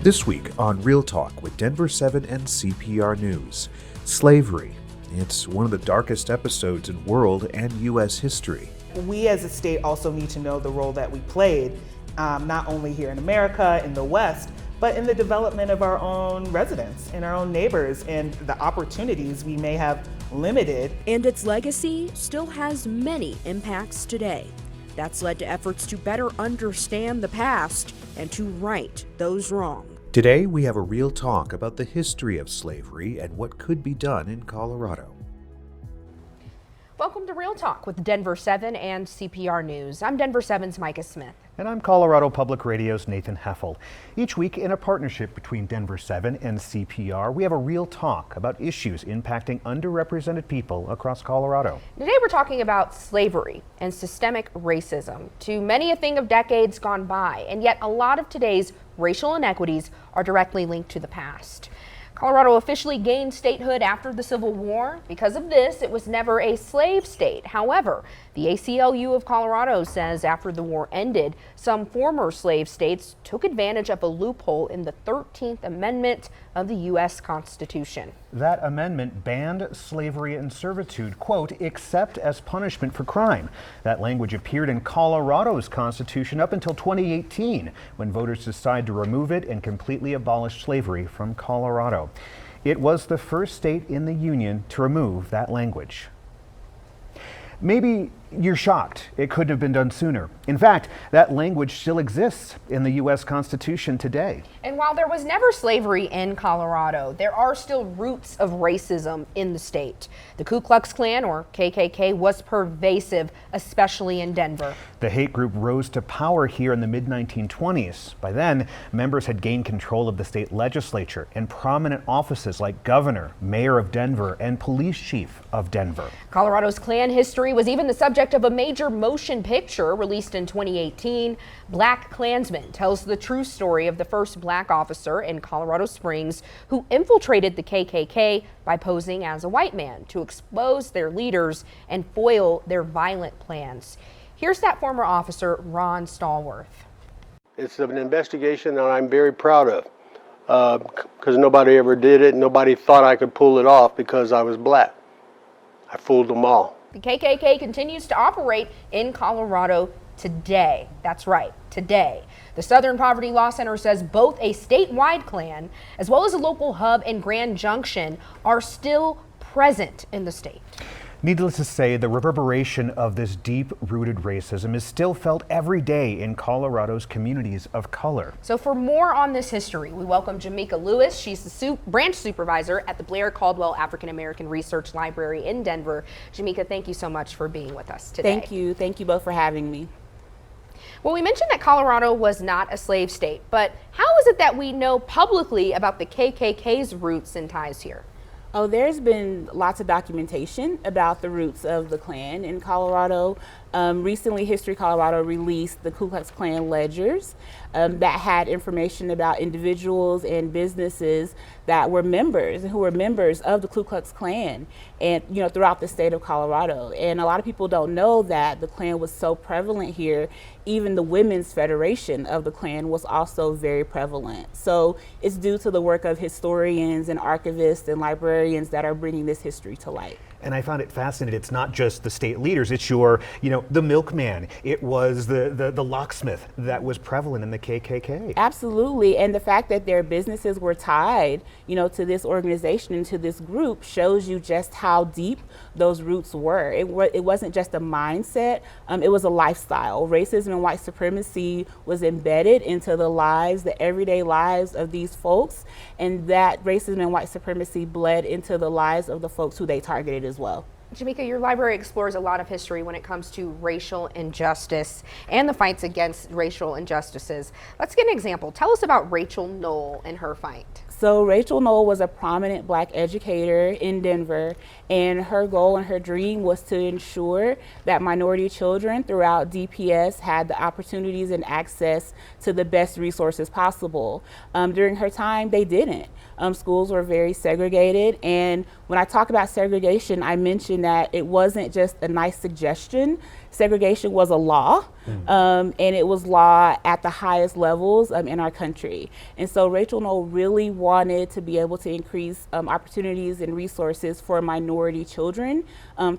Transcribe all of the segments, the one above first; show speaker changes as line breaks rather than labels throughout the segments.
This week on Real Talk with Denver7 and CPR News, slavery. It's one of the darkest episodes in world and U.S. history.
We as a state also need to know the role that we played, not only here in America, in the West, but in the development of our own residents and our own neighbors and the opportunities we may have limited.
And its legacy still has many impacts today. That's led to efforts to better understand the past and to right those wrong.
Today, we have a real talk about the history of slavery and what could be done in Colorado.
Welcome to Real Talk with Denver7 and CPR News. I'm Denver7's Micah Smith.
And I'm Colorado Public Radio's Nathan Heff. Each week, in a partnership between Denver7 and CPR, we have a real talk about issues impacting underrepresented people across Colorado.
Today we're talking about slavery and systemic racism, to many a thing of decades gone by, and yet a lot of today's racial inequities are directly linked to the past. Colorado officially gained statehood after the Civil War. Because of this, it was never a slave state. However, the ACLU of Colorado says after the war ended, some former slave states took advantage of a loophole in the 13th Amendment of the U.S. Constitution.
That amendment banned slavery and servitude, quote, except as punishment for crime. That language appeared in Colorado's Constitution up until 2018, when voters decided to remove it and completely abolish slavery from Colorado. It was the first state in the Union to remove that language. Maybe you're shocked it couldn't have been done sooner. In fact, that language still exists in the U.S. Constitution today.
And while there was never slavery in Colorado, there are still roots of racism in the state. The Ku Klux Klan, or KKK, was pervasive, especially in Denver.
The hate group rose to power here in the mid-1920s. By then, members had gained control of the state legislature and prominent offices like governor, mayor of Denver, and police chief of Denver.
Colorado's Klan history was even the subject of a major motion picture released in 2018. Black Klansman tells the true story of the first black officer in Colorado Springs who infiltrated the KKK by posing as a white man to expose their leaders and foil their violent plans. Here's that former officer, Ron Stallworth.
It's an investigation that I'm very proud of because nobody ever did it. Nobody thought I could pull it off because I was black. I fooled them all.
The KKK continues to operate in Colorado today. That's right, today. The Southern Poverty Law Center says both a statewide Klan as well as a local hub in Grand Junction are still present in the state.
Needless to say, the reverberation of this deep-rooted racism is still felt every day in Colorado's communities of color.
So for more on this history, we welcome Jama Lewis. She's the branch supervisor at the Blair Caldwell African American Research Library in Denver. Jama, thank you so much for being with us today.
Thank you. Thank you both for having me.
Well, we mentioned that Colorado was not a slave state, but how is it that we know publicly about the KKK's roots and ties here?
Oh, there's been lots of documentation about the roots of the Klan in Colorado. Recently, History Colorado released the Ku Klux Klan ledgers that had information about individuals and businesses that were members of the Ku Klux Klan, and throughout the state of Colorado. And a lot of people don't know that the Klan was so prevalent here. Even the Women's Federation of the Klan was also very prevalent. So it's due to the work of historians and archivists and librarians that are bringing this history to light.
And I found it fascinating. It's not just the state leaders. It's the milkman. It was the locksmith that was prevalent in the KKK.
Absolutely. And the fact that their businesses were tied, to this organization and to this group shows you just how deep those roots were. It wasn't just a mindset. It was a lifestyle. Racism and white supremacy was embedded into the everyday lives of these folks. And that racism and white supremacy bled into the lives of the folks who they targeted as well.
Jama, your library explores a lot of history when it comes to racial injustice and the fights against racial injustices. Let's get an example. Tell us about Rachel Knoll and her fight.
So Rachel Noel was a prominent Black educator in Denver, and her goal and her dream was to ensure that minority children throughout DPS had the opportunities and access to the best resources possible. During her time, they didn't. Schools were very segregated, and when I talk about segregation, I mentioned that it wasn't just a nice suggestion. Segregation was a law, and it was law at the highest levels in our country. And so Rachel Noel really wanted to be able to increase opportunities and resources for minority children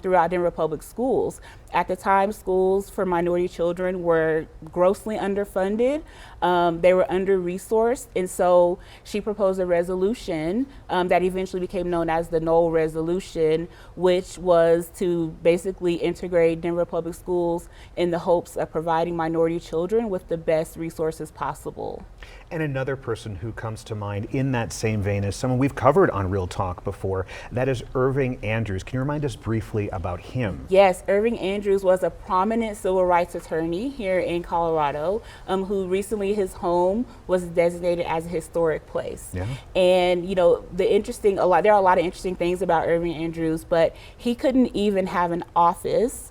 throughout Denver public schools. At the time, schools for minority children were grossly underfunded. They were under-resourced, and so she proposed a resolution that eventually became known as the Noel Resolution, which was to basically integrate Denver public schools in the hopes of providing minority children with the best resources possible.
And another person who comes to mind in that same vein is someone we've covered on Real Talk before. That is Irving Andrews. Can you remind us briefly about him?
Yes, Irving Andrews was a prominent civil rights attorney here in Colorado, who recently his home was designated as a historic place. Yeah. And you know, there are a lot of interesting things about Irving Andrews, but he couldn't even have an office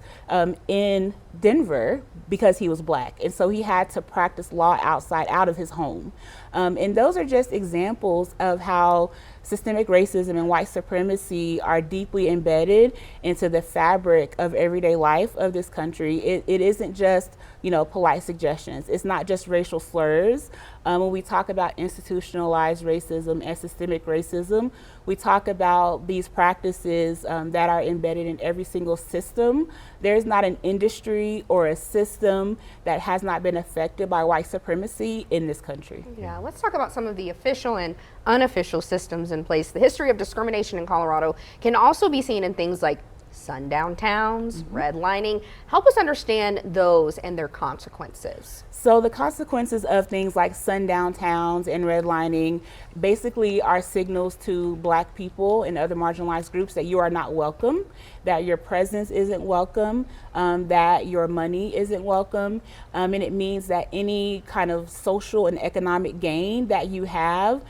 in Denver because he was Black, and so he had to practice law out of his home. And those are just examples of how systemic racism and white supremacy are deeply embedded into the fabric of everyday life of this country. It isn't just, you know, polite suggestions. It's not just racial slurs. When we talk about institutionalized racism and systemic racism, we talk about these practices that are embedded in every single system. There's not an industry or a system that has not been affected by white supremacy in this country.
Yeah, let's talk about some of the official and unofficial systems in place. The history of discrimination in Colorado can also be seen in things like sundown towns, redlining. Help us understand those and their consequences.
So the consequences of things like sundown towns and redlining basically are signals to Black people and other marginalized groups that you are not welcome, that your presence isn't welcome, that your money isn't welcome, and it means that any kind of social and economic gain that you have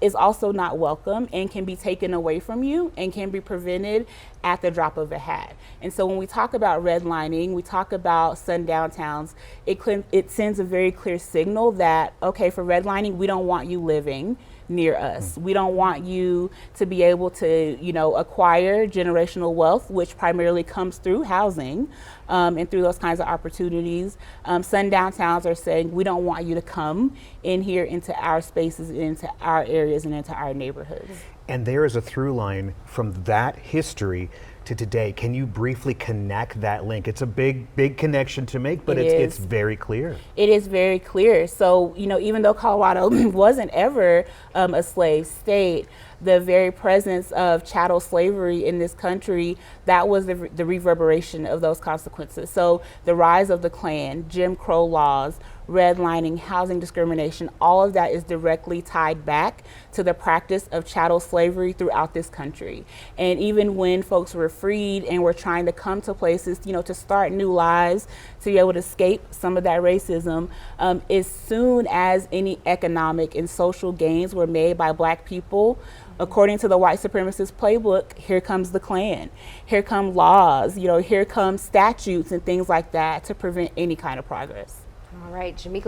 is also not welcome and can be taken away from you and can be prevented at the drop of a hat. And so when we talk about redlining, we talk about sundown towns, it sends a very clear signal that, okay, for redlining, we don't want you living near us. We don't want you to be able to, you know, acquire generational wealth, which primarily comes through housing and through those kinds of opportunities. Sundown towns are saying, we don't want you to come in here into our spaces, into our areas, and into our neighborhoods.
And there is a through line from that history to today. Can you briefly connect that link? It's a big connection to make, but it's very clear. It
is very clear. So, you know, even though Colorado wasn't ever a slave state, the very presence of chattel slavery in this country, that was the reverberation of those consequences. So the rise of the Klan, Jim Crow laws, redlining, housing discrimination, all of that is directly tied back to the practice of chattel slavery throughout this country. And even when folks were freed and were trying to come to places, you know, to start new lives, to be able to escape some of that racism, as soon as any economic and social gains were made by Black people, according to the white supremacist playbook, here comes the Klan. Here come laws, you know, here come statutes and things like that to prevent any kind of progress.
All right, Jama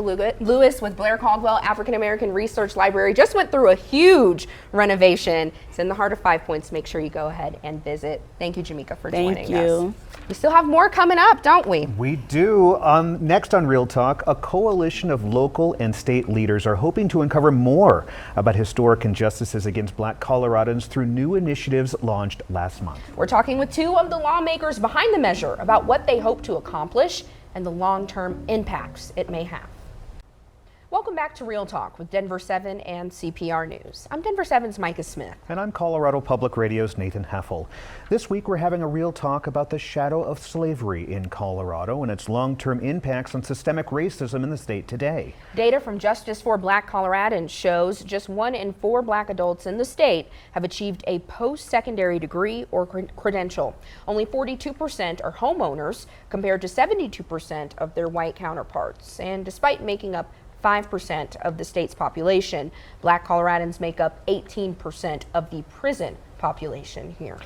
Lewis with Blair Caldwell African American Research Library just went through a huge renovation. It's in the heart of 5 Points. Make sure you go ahead and visit. Thank you, Jamika, for joining us.
Thank you.
We still have more coming up, don't we?
We do. Next on Real Talk, a coalition of local and state leaders are hoping to uncover more about historic injustices against Black Coloradans through new initiatives launched last month.
We're talking with two of the lawmakers behind the measure about what they hope to accomplish and the long-term impacts it may have. Welcome back to Real Talk with Denver7 and CPR News. I'm Denver7's Micah Smith.
And I'm Colorado Public Radio's Nathan Heffel. This week we're having a real talk about the shadow of slavery in Colorado and its long-term impacts on systemic racism in the state today.
Data from Justice for Black Coloradans shows just 1 in 4 Black adults in the state have achieved a post-secondary degree or credential. Only 42% are homeowners compared to 72% of their white counterparts. And despite making up 5% of the state's population. Black Coloradans make up 18% of the prison population here.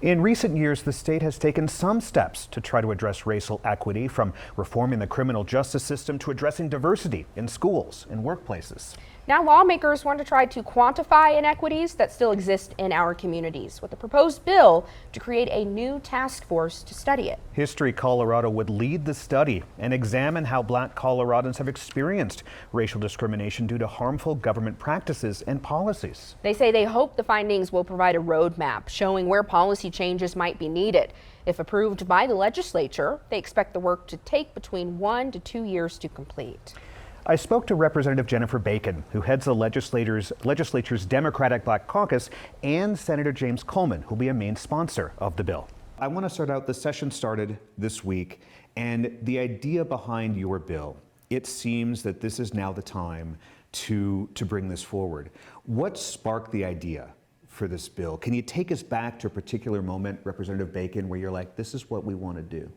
In recent years, the state has taken some steps to try to address racial equity, from reforming the criminal justice system to addressing diversity in schools and workplaces.
Now lawmakers want to try to quantify inequities that still exist in our communities with a proposed bill to create a new task force to study it.
History Colorado would lead the study and examine how Black Coloradans have experienced racial discrimination due to harmful government practices and policies.
They say they hope the findings will provide a roadmap showing where policy changes might be needed. If approved by the legislature, they expect the work to take between 1 to 2 years to complete.
I spoke to Representative Jennifer Bacon, who heads the legislature's Democratic Black Caucus, and Senator James Coleman, who'll be a main sponsor of the bill. I want to start out, the session started this week, and the idea behind your bill, it seems that this is now the time to bring this forward. What sparked the idea for this bill? Can you take us back to a particular moment, Representative Bacon, where you're like, this is what we want to do?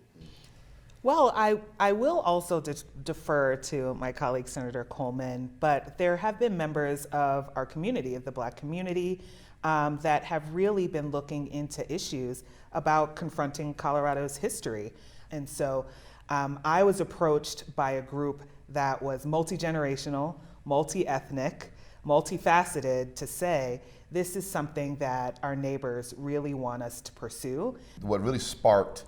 Well, I will also defer to my colleague, Senator Coleman, but there have been members of our community, of the Black community, that have really been looking into issues about confronting Colorado's history. And so I was approached by a group that was multi-generational, multi-ethnic, multifaceted to say, this is something that our neighbors really want us to pursue.
What really sparked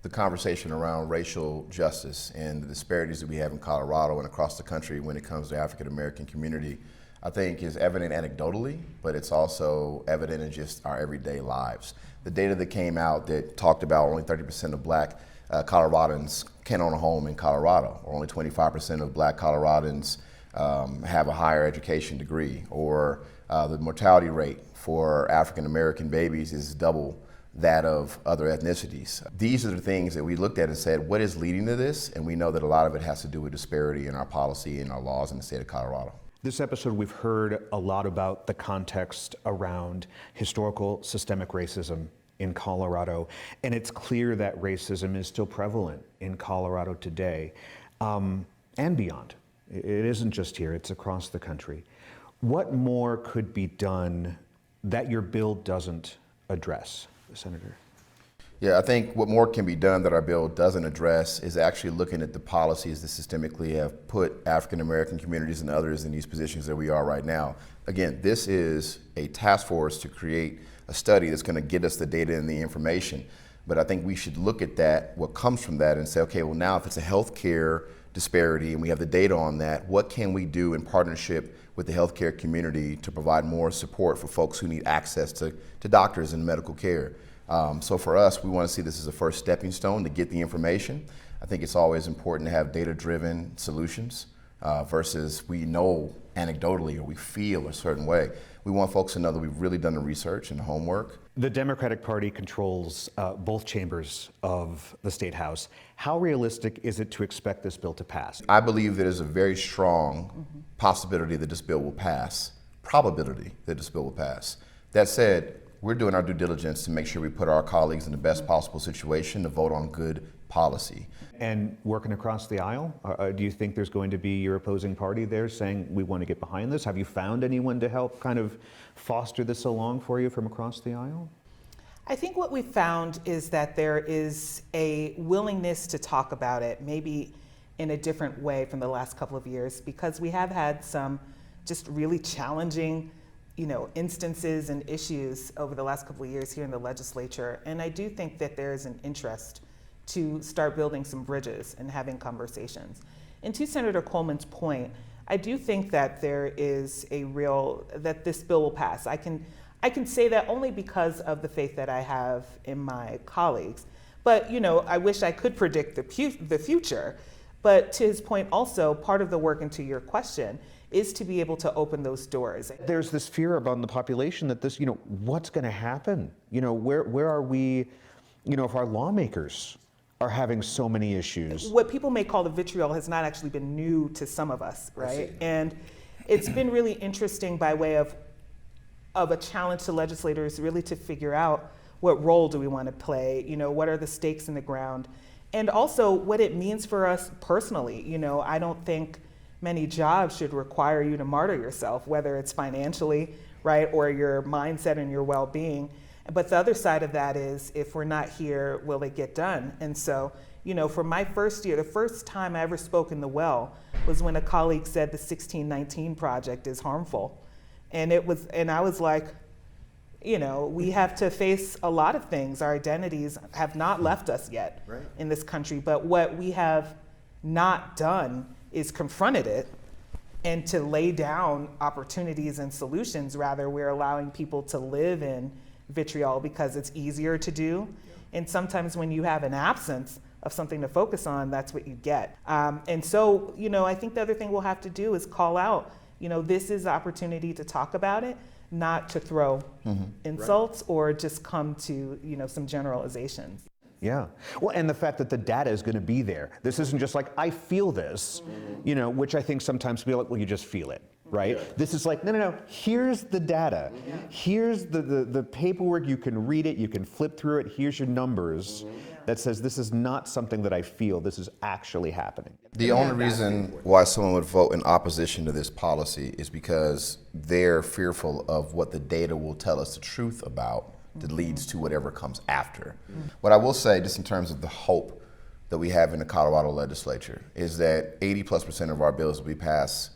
the conversation around racial justice and the disparities that we have in Colorado and across the country when it comes to African American community, I think is evident anecdotally, but it's also evident in just our everyday lives. The data that came out that talked about only 30% of Black Coloradans can own a home in Colorado, or only 25% of Black Coloradans have a higher education degree, or the mortality rate for African American babies is double that of other ethnicities. These are the things that we looked at and said, what is leading to this? And we know that a lot of it has to do with disparity in our policy and our laws in the state of Colorado.
This episode, we've heard a lot about the context around historical systemic racism in Colorado, and it's clear that racism is still prevalent in Colorado today and beyond. It isn't just here, it's across the country. What more could be done that your bill doesn't address, Senator?
Yeah, I think what more can be done that our bill doesn't address is actually looking at the policies that systemically have put African American communities and others in these positions that we are right now. Again, this is a task force to create a study that's going to get us the data and the information. But I think we should look at that, what comes from that, and say, okay, well now if it's a healthcare disparity and we have the data on that, what can we do in partnership with the healthcare community to provide more support for folks who need access to doctors and medical care? So for us, we want to see this as a first stepping stone to get the information. I think it's always important to have data-driven solutions versus we know anecdotally or we feel a certain way. We want folks to know that we've really done the research and the homework.
The Democratic Party controls both chambers of the State House. How realistic is it to expect this bill to pass?
I believe there's a very strong possibility that this bill will pass, probability that this bill will pass. That said, we're doing our due diligence to make sure we put our colleagues in the best possible situation to vote on good policy.
And working across the aisle, do you think there's going to be your opposing party there saying, we want to get behind this? Have you found anyone to help kind of foster this along for you from across the aisle?
I think what we found is that there is a willingness to talk about it, maybe in a different way from the last couple of years, because we have had some just really challenging instances and issues over the last couple of years here in the legislature. And I do think that there is an interest to start building some bridges and having conversations. And to Senator Coleman's point, I do think that there is that this bill will pass. I can say that only because of the faith that I have in my colleagues. But I wish I could predict the future. But to his point also, part of the work, and to your question, is to be able to open those doors.
There's this fear about the population that this, what's going to happen? Where are we, if our lawmakers are having so many issues?
What people may call the vitriol has not actually been new to some of us, right? And it's been really interesting by way of a challenge to legislators really to figure out what role do we want to play, what are the stakes in the ground, and also what it means for us personally. I don't think many jobs should require you to martyr yourself, whether it's financially, right, or your mindset and your well-being. But the other side of that is, if we're not here, will it get done? And so, for my first year, the first time I ever spoke in the well was when a colleague said the 1619 project is harmful. And I was like, we have to face a lot of things. Our identities have not left us yet in this country, but what we have not done is confronted it and to lay down opportunities and solutions. Rather, we're allowing people to live in vitriol because it's easier to do. And sometimes when you have an absence of something to focus on, that's what you get. And so, I think the other thing we'll have to do is call out, this is the opportunity to talk about it, not to throw insults or just come to, some generalizations.
Yeah. Well, and the fact that the data is going to be there. This isn't just like, I feel this, which I think sometimes people are like, well, you just feel it, right? Yeah. This is like, no, here's the data. Yeah. Here's the paperwork. You can read it. You can flip through it. Here's your numbers that says this is not something that I feel. This is actually happening.
The only reason why someone would vote in opposition to this policy is because they're fearful of what the data will tell us the truth about that leads to whatever comes after. What I will say, just in terms of the hope that we have in the Colorado legislature, is that 80+% of our bills that we pass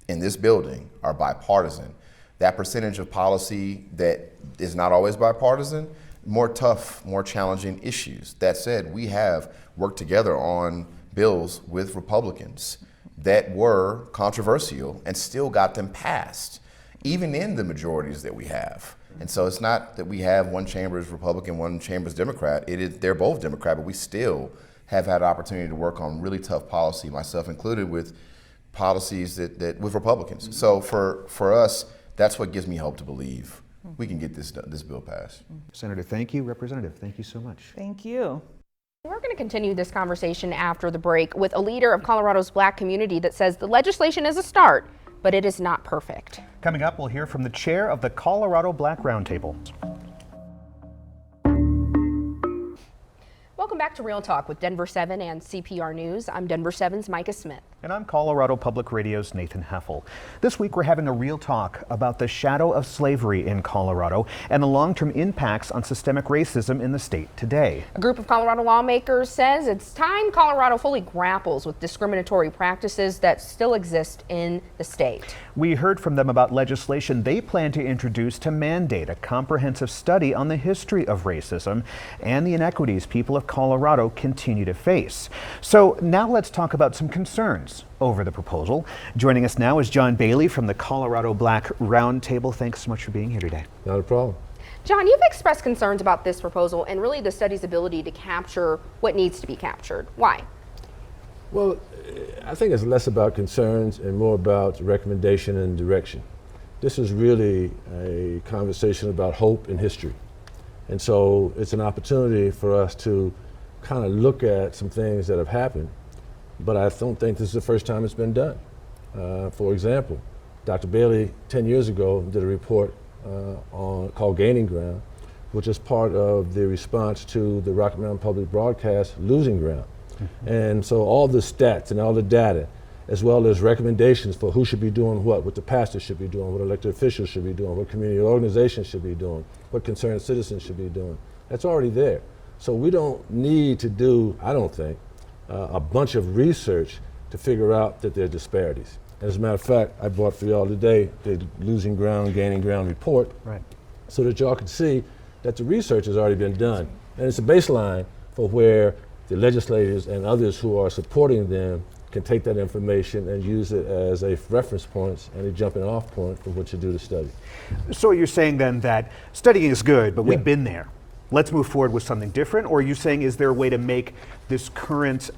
in this building are bipartisan. That percentage of policy that is not always bipartisan, more tough, more challenging issues. That said, we have worked together on bills with Republicans that were controversial and still got them passed, even in the majorities that we have. And so it's not that we have one chamber is Republican, one chamber is Democrat. They're both Democrat, but we still have had opportunity to work on really tough policy, myself included, with policies that with Republicans. So for us, that's what gives me hope to believe we can get this bill passed.
Senator, thank you. Representative, thank you so much.
Thank you.
We're going to continue this conversation after the break with a leader of Colorado's Black community that says the legislation is a start, but it is not perfect.
Coming up, we'll hear from the chair of the Colorado Black Roundtable.
Welcome back to Real Talk with Denver7 and CPR News. I'm Denver7's Micah Smith.
And I'm Colorado Public Radio's Nathan Heffel. This week we're having a real talk about the shadow of slavery in Colorado and the long-term impacts on systemic racism in the state today.
A group of Colorado lawmakers says it's time Colorado fully grapples with discriminatory practices that still exist in the state.
We heard from them about legislation they plan to introduce to mandate a comprehensive study on the history of racism and the inequities people of Colorado continue to face. So now let's talk about some concerns over the proposal. Joining us now is John Bailey from the Colorado Black Roundtable. Thanks so much for being here today.
Not a problem.
John, you've expressed concerns about this proposal and really the study's ability to capture what needs to be captured. Why?
Well, I think it's less about concerns and more about recommendation and direction. This is really a conversation about hope and history. And so it's an opportunity for us to kind of look at some things that have happened, but I don't think this is the first time it's been done. For example, Dr. Bailey 10 years ago did a report called Gaining Ground, which is part of the response to the Rocky Mountain Public Broadcast Losing Ground. And so all the stats and all the data, as well as recommendations for who should be doing what the pastors should be doing, what elected officials should be doing, what community organizations should be doing, what concerned citizens should be doing. That's already there. So we don't need to do, I don't think, a bunch of research to figure out that there are disparities. And as a matter of fact, I brought for y'all today the Losing Ground, Gaining Ground report, so that y'all can see that the research has already been done. And it's a baseline for where the legislators and others who are supporting them can take that information and use it as a reference point and a jumping off point for what you do to study.
So you're saying then that studying is good, but we've been there. Let's move forward with something different, or are you saying is there a way to make this current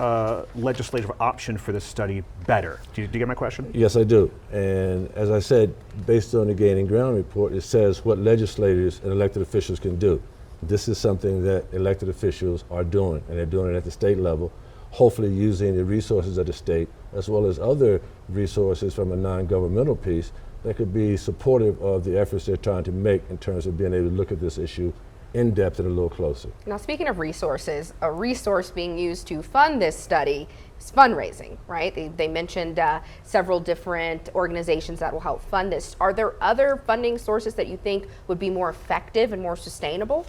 legislative option for this study better? Do you get my question?
Yes, I do. And as I said, based on the Gaining Ground report, it says what legislators and elected officials can do. This is something that elected officials are doing, and they're doing it at the state level, hopefully using the resources of the state, as well as other resources from a non-governmental piece that could be supportive of the efforts they're trying to make in terms of being able to look at this issue in depth and a little closer.
Now, speaking of resources, a resource being used to fund this study is fundraising, right? They mentioned several different organizations that will help fund this. Are there other funding sources that you think would be more effective and more sustainable?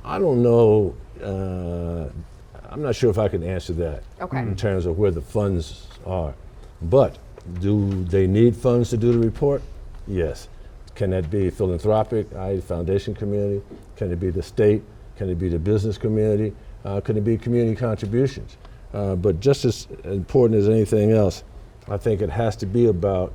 I don't know. I'm not sure if I can answer that in terms of where the funds are. But do they need funds to do the report? Yes. Can that be philanthropic, i.e. foundation community? Can it be the state? Can it be the business community? Can it be community contributions? But just as important as anything else, I think it has to be about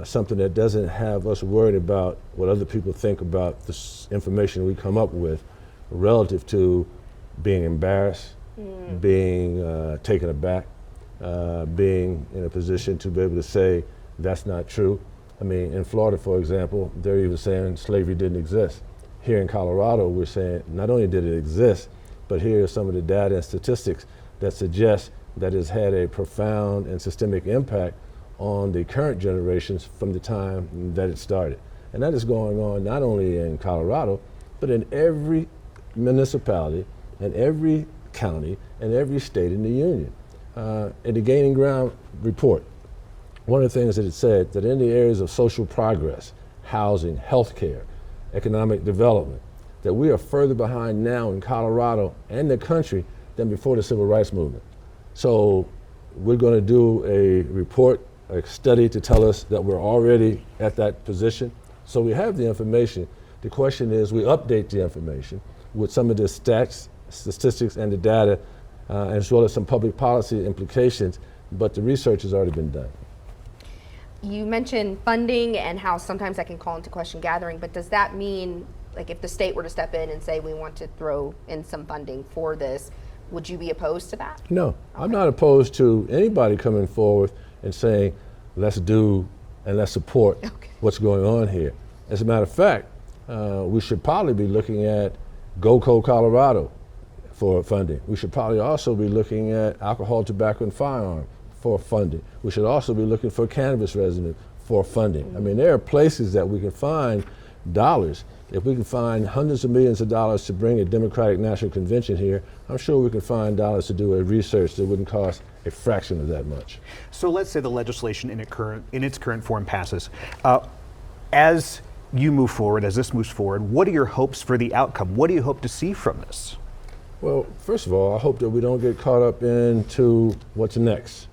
something that doesn't have us worried about what other people think about this information we come up with relative to being embarrassed, being taken aback, being in a position to be able to say that's not true. I mean, in Florida, for example, they're even saying slavery didn't exist. Here in Colorado, we're saying not only did it exist, but here are some of the data and statistics that suggest that it's had a profound and systemic impact on the current generations from the time that it started. And that is going on not only in Colorado, but in every municipality and every county and every state in the union. In the Gaining Ground report, one of the things that it said that in the areas of social progress, housing, healthcare, economic development, that we are further behind now in Colorado and the country than before the civil rights movement. So we're going to do a report, a study to tell us that we're already at that position. So we have the information. The question is we update the information with some of the stats, statistics and the data, as well as some public policy implications, but the research has already been done.
You mentioned funding and how sometimes that can call into question gathering, but does that mean, like, if the state were to step in and say we want to throw in some funding for this, would you be opposed to that?
No,
Okay.
I'm not opposed to anybody coming forward and saying, let's do and let's support what's going on here. As a matter of fact, we should probably be looking at GoCo Colorado for funding. We should probably also be looking at alcohol, tobacco, and firearm for funding. We should also be looking for cannabis residents for funding. I mean, there are places that we can find dollars. If we can find hundreds of millions of dollars to bring a Democratic National Convention here, I'm sure we can find dollars to do a research that wouldn't cost a fraction of that much.
So let's say the legislation in its current form passes. As you move forward, as this moves forward, what are your hopes for the outcome? What do you hope to see from this?
Well, first of all, I hope that we don't get caught up into what's next.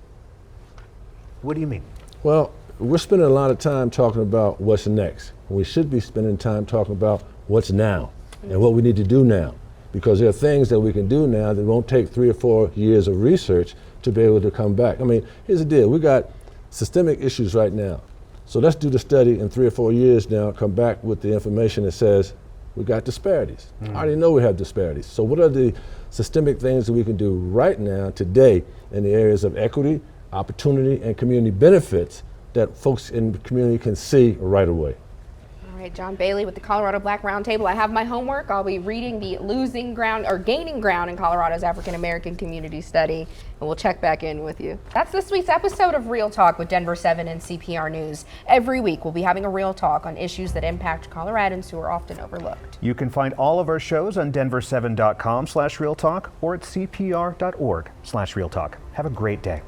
What do you mean?
Well, we're spending a lot of time talking about what's next. We should be spending time talking about what's now and what we need to do now, because there are things that we can do now that won't take 3 or 4 years of research to be able to come back. I mean, here's the deal. We got systemic issues right now. So let's do the study in 3 or 4 years now, come back with the information that says we got disparities. I already know we have disparities. So what are the systemic things that we can do right now, today, in the areas of equity, opportunity, and community benefits that folks in the community can see right away?
All right, John Bailey with the Colorado Black Roundtable. I have my homework. I'll be reading the Losing Ground or Gaining Ground in Colorado's African American Community Study, and we'll check back in with you. That's this week's episode of Real Talk with Denver7 and CPR News. Every week we'll be having a real talk on issues that impact Coloradans who are often overlooked.
You can find all of our shows on denver7.com/realtalk or at cpr.org/realtalk. Have a great day.